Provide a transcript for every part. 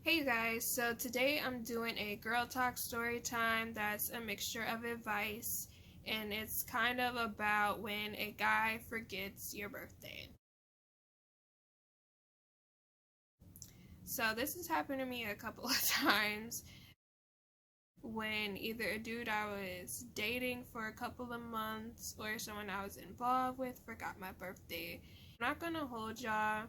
Hey you guys, so today I'm doing a girl talk story time that's a mixture of advice, and it's kind of about when a guy forgets your birthday. So this has happened to me a couple of times when either a dude I was dating for a couple of months or someone I was involved with forgot my birthday. I'm not gonna hold y'all.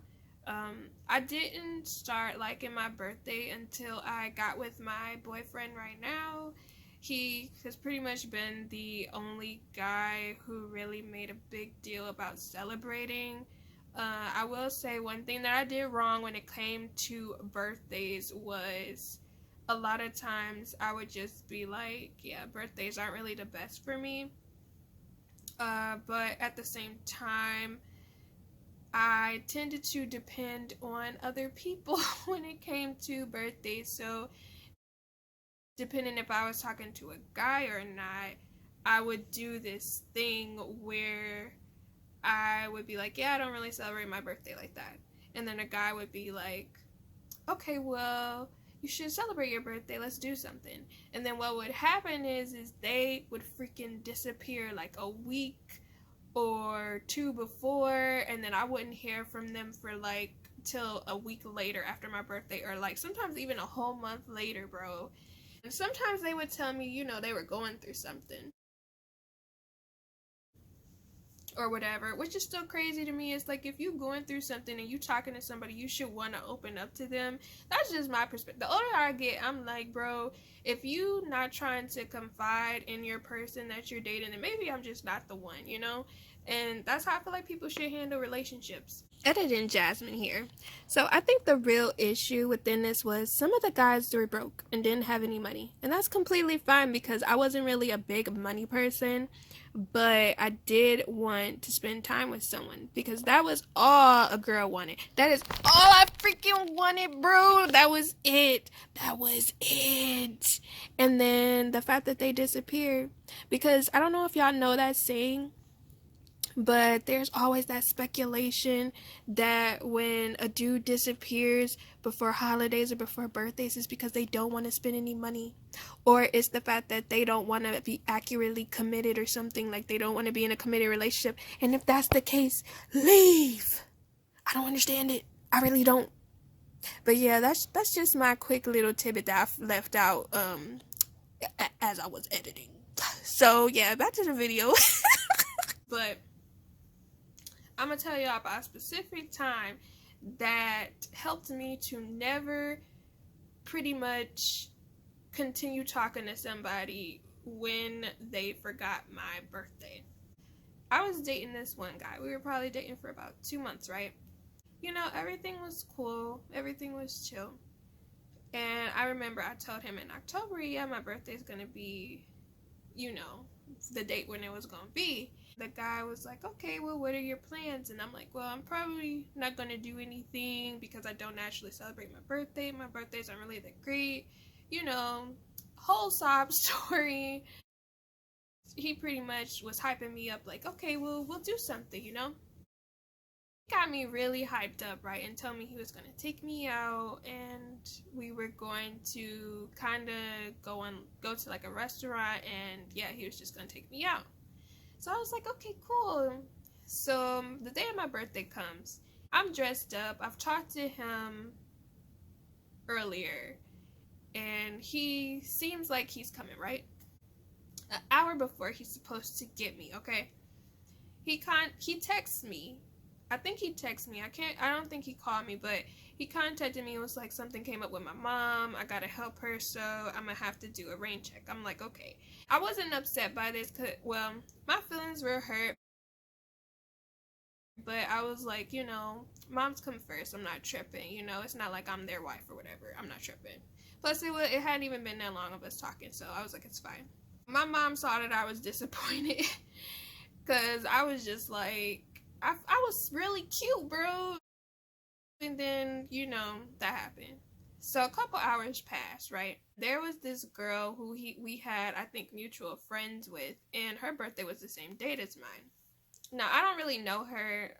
I didn't start liking my birthday until I got with my boyfriend right now. He has pretty much been the only guy who really made a big deal about celebrating. I will say one thing that I did wrong when it came to birthdays was a lot of times I would just be like, yeah, birthdays aren't really the best for me. But at the same time, I tended to depend on other people when it came to birthdays. So, depending if I was talking to a guy or not, I would do this thing where I would be like, yeah, I don't really celebrate my birthday like that. And then a guy would be like, okay, well, you should celebrate your birthday. Let's do something. And then what would happen is they would freaking disappear like a week or two before, and then I wouldn't hear from them for like till a week later after my birthday, or like sometimes even a whole month later, bro. And sometimes they would tell me, they were going through something or whatever, which is still crazy to me. It's like, if you going through something and you talking to somebody, you should want to open up to them. That's just my perspective. The older I get, I'm like, bro, if you not trying to confide in your person that you're dating, then maybe I'm just not the one. And that's how I feel like people should handle relationships. Editing Jasmine here. So I think the real issue within this was some of the guys were broke and didn't have any money. And that's completely fine because I wasn't really a big money person, but I did want to spend time with someone because that was all a girl wanted. That is all I freaking wanted, bro. That was it. That was it. And then the fact that they disappeared, because I don't know if y'all know that saying, but there's always that speculation that when a dude disappears before holidays or before birthdays, it's because they don't want to spend any money. Or it's the fact that they don't want to be accurately committed or something, like they don't want to be in a committed relationship. And if that's the case, leave. I don't understand it. I really don't. But yeah, that's just my quick little tidbit that I left out as I was editing. So yeah, back to the video. But I'm gonna tell y'all about a specific time that helped me to never pretty much continue talking to somebody when they forgot my birthday. I was dating this one guy. We were probably dating for about 2 months, right? Everything was cool, everything was chill. And I remember I told him in October, yeah, my birthday's gonna be, the date when it was gonna be. The guy was like, okay, well, what are your plans? And I'm like, well, I'm probably not going to do anything because I don't actually celebrate my birthday. My birthdays aren't really that great. Whole sob story. He pretty much was hyping me up like, okay, well, we'll do something. Got me really hyped up, right? And told me he was going to take me out and we were going to kind of go to like a restaurant, and yeah, he was just going to take me out. So I was like, okay, cool. So the day of my birthday comes. I'm dressed up. I've talked to him earlier, and he seems like he's coming, right? An hour before he's supposed to get me, okay? He texts me. I think he texted me. I don't think he called me, but he contacted me and was like, something came up with my mom. I gotta help her, so I'm gonna have to do a rain check. I'm like, okay. I wasn't upset by this because, well, my feelings were hurt, but I was like, moms come first. I'm not tripping. It's not like I'm their wife or whatever. I'm not tripping. Plus, it hadn't even been that long of us talking, so I was like, it's fine. My mom saw that I was disappointed because I was just like, I was really cute, bro. And then, that happened. So a couple hours passed, right? There was this girl who we had, I think, mutual friends with, and her birthday was the same date as mine. Now, I don't really know her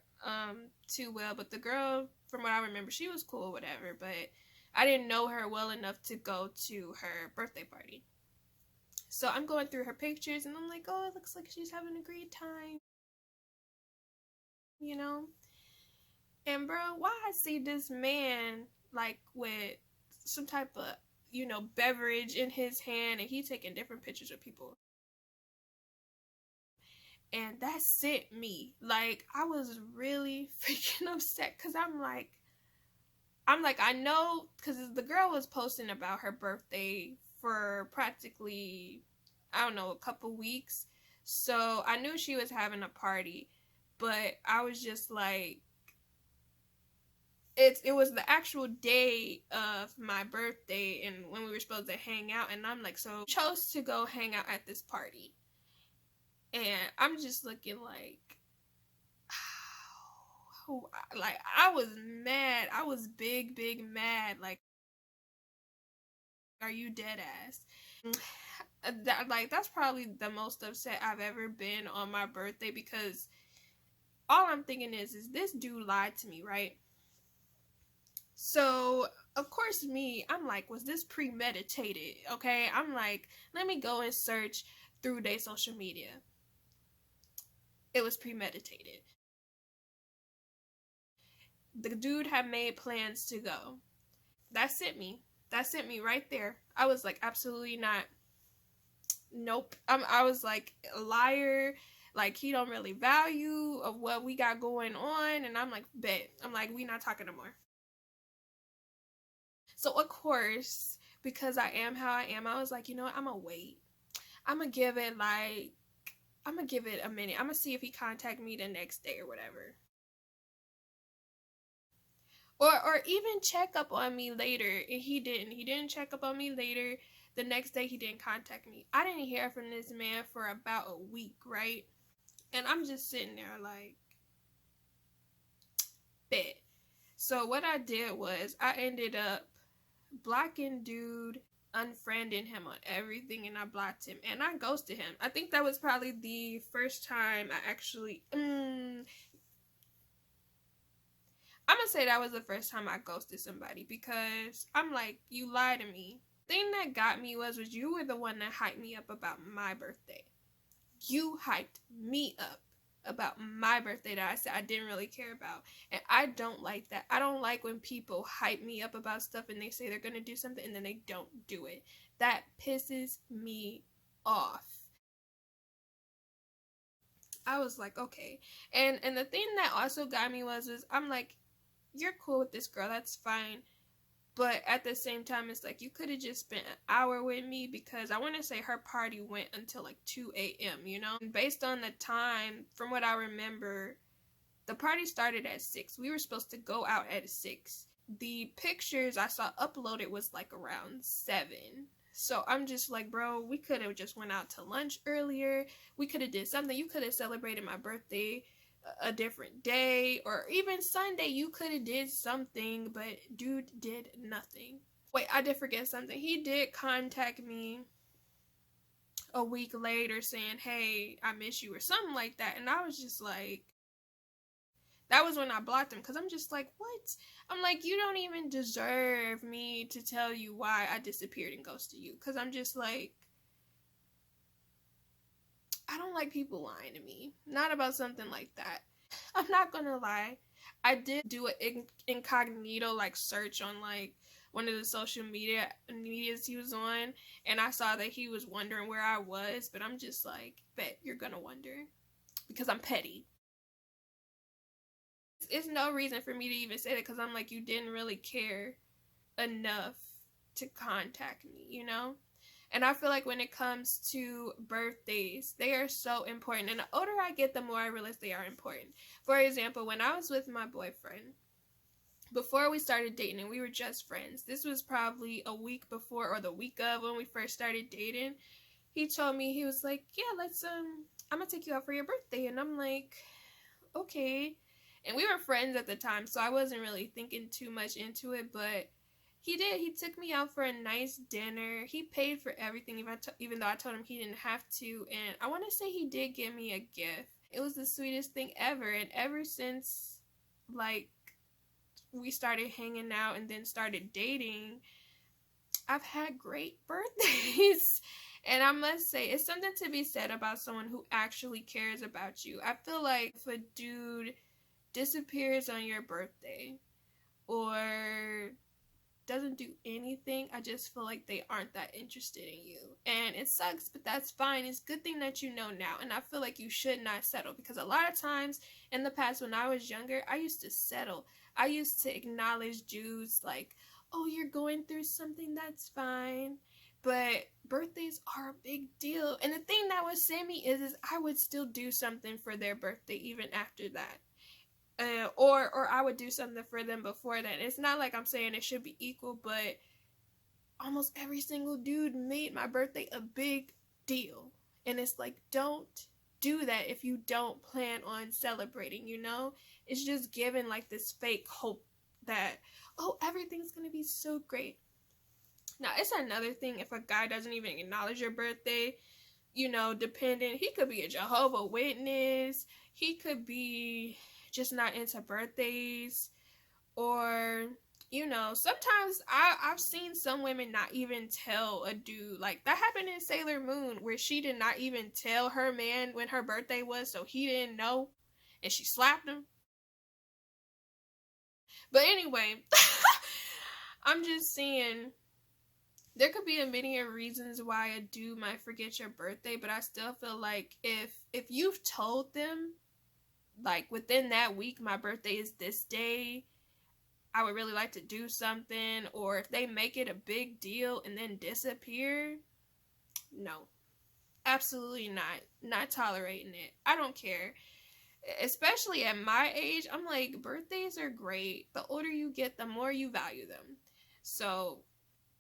too well, but the girl, from what I remember, she was cool, whatever. But I didn't know her well enough to go to her birthday party. So I'm going through her pictures and I'm like, oh, it looks like she's having a great time, you know? And bro, why I see this man like with some type of, beverage in his hand, and he taking different pictures of people. And that sent me. Like, I was really freaking upset because I know, because the girl was posting about her birthday for practically, I don't know, a couple weeks. So I knew she was having a party, but I was just like, it was the actual day of my birthday and when we were supposed to hang out, and I'm like, so chose to go hang out at this party. And I'm just looking like, like, I was mad. I was big mad. Like, are you dead ass? That's probably the most upset I've ever been on my birthday, because all I'm thinking is this dude lied to me, right? So of course I'm like, was this premeditated? Okay, I'm like, let me go and search through their social media. It was premeditated. The dude had made plans to go. That sent me. That sent me right there. I was like, absolutely not. Nope. I was like, a liar. Like, he don't really value of what we got going on. And I'm like, bet. I'm like, we not talking no more. So of course, because I am how I am, I was like, you know what? I'm gonna wait. I'm gonna give it a minute. I'm gonna see if he contact me the next day or whatever. Or even check up on me later. And he didn't. He didn't check up on me later. The next day he didn't contact me. I didn't hear from this man for about a week, right? And I'm just sitting there like, bet. So what I did was I ended up blocking dude, unfriending him on everything, and I blocked him and I ghosted him. I think that was probably the first time I actually I'm gonna say that was the first time I ghosted somebody, because I'm like, you lied to me. The thing that got me was you were the one that hyped me up about my birthday. You hyped me up about my birthday that I said I didn't really care about. And I don't like that. I don't like when people hype me up about stuff and they say they're gonna do something and then they don't do it. That pisses me off. I was like, okay. And the thing that also got me was I'm like, you're cool with this girl, that's fine. But at the same time, it's like, you could have just spent an hour with me, because I want to say her party went until like 2 a.m., you know? And based on the time, from what I remember, the party started at 6. We were supposed to go out at 6. The pictures I saw uploaded was like around 7. So I'm just like, bro, we could have just went out to lunch earlier. We could have did something. You could have celebrated my birthday a different day, or even Sunday. You could have did something, but dude did nothing. Wait, I did forget something. He did contact me a week later saying, hey, I miss you, or something like that. And I was just like, that was when I blocked him, because I'm just like, what? I'm like, you don't even deserve me to tell you why I disappeared and ghosted you, because I'm just like, I don't like people lying to me. Not about something like that. I'm not gonna lie. I did do an incognito like search on like one of the social medias he was on, and I saw that he was wondering where I was, but I'm just like, bet you're gonna wonder, because I'm petty. It's no reason for me to even say that, because I'm like, you didn't really care enough to contact me, you know? And I feel like when it comes to birthdays, they are so important. And the older I get, the more I realize they are important. For example, when I was with my boyfriend, before we started dating and we were just friends, this was probably a week before or the week of when we first started dating, he told me, he was like, yeah, I'm gonna take you out for your birthday. And I'm like, okay. And we were friends at the time, so I wasn't really thinking too much into it, but he did. He took me out for a nice dinner. He paid for everything, even though I told him he didn't have to. And I want to say he did give me a gift. It was the sweetest thing ever. And ever since, like, we started hanging out and then started dating, I've had great birthdays. And I must say, it's something to be said about someone who actually cares about you. I feel like if a dude disappears on your birthday or doesn't do anything, I just feel like they aren't that interested in you. And it sucks, but that's fine. It's a good thing that you know now. And I feel like you should not settle, because a lot of times in the past when I was younger, I used to settle. I used to acknowledge dudes like, oh, you're going through something, that's fine. But birthdays are a big deal. And the thing that would send me is I would still do something for their birthday even after that. Or I would do something for them before that. It's not like I'm saying it should be equal, but almost every single dude made my birthday a big deal. And it's like, don't do that if you don't plan on celebrating, you know? It's just giving like this fake hope that, oh, everything's gonna be so great. Now, it's another thing if a guy doesn't even acknowledge your birthday, you know, depending, he could be a Jehovah's Witness, he could be just not into birthdays, or, you know, sometimes I've seen some women not even tell a dude. Like, that happened in Sailor Moon, where she did not even tell her man when her birthday was, so he didn't know, and she slapped him. But anyway, I'm just saying, there could be a million reasons why a dude might forget your birthday, but I still feel like if you've told them, like, within that week, my birthday is this day, I would really like to do something, or if they make it a big deal and then disappear, no, absolutely not. Not tolerating it. I don't care. Especially at my age, I'm like, birthdays are great. The older you get, the more you value them. So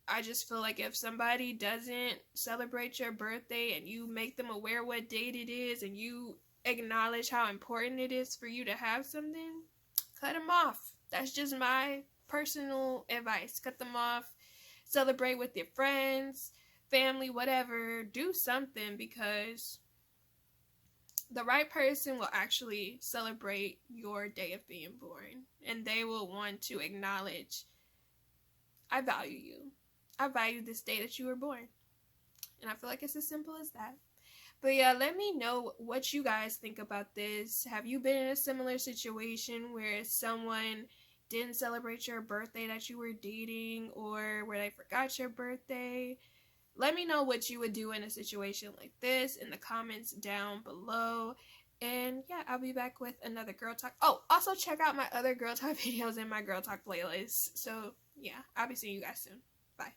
I just feel like if somebody doesn't celebrate your birthday and you make them aware what date it is and you acknowledge how important it is for you to have something, cut them off. That's just my personal advice. Cut them off. Celebrate with your friends, family, whatever. Do something, because the right person will actually celebrate your day of being born, and they will want to acknowledge, I value you. I value this day that you were born. And I feel like it's as simple as that. But yeah, let me know what you guys think about this. Have you been in a similar situation where someone didn't celebrate your birthday that you were dating, or where they forgot your birthday? Let me know what you would do in a situation like this in the comments down below. And yeah, I'll be back with another Girl Talk. Oh, also check out my other Girl Talk videos in my Girl Talk playlist. So yeah, I'll be seeing you guys soon. Bye.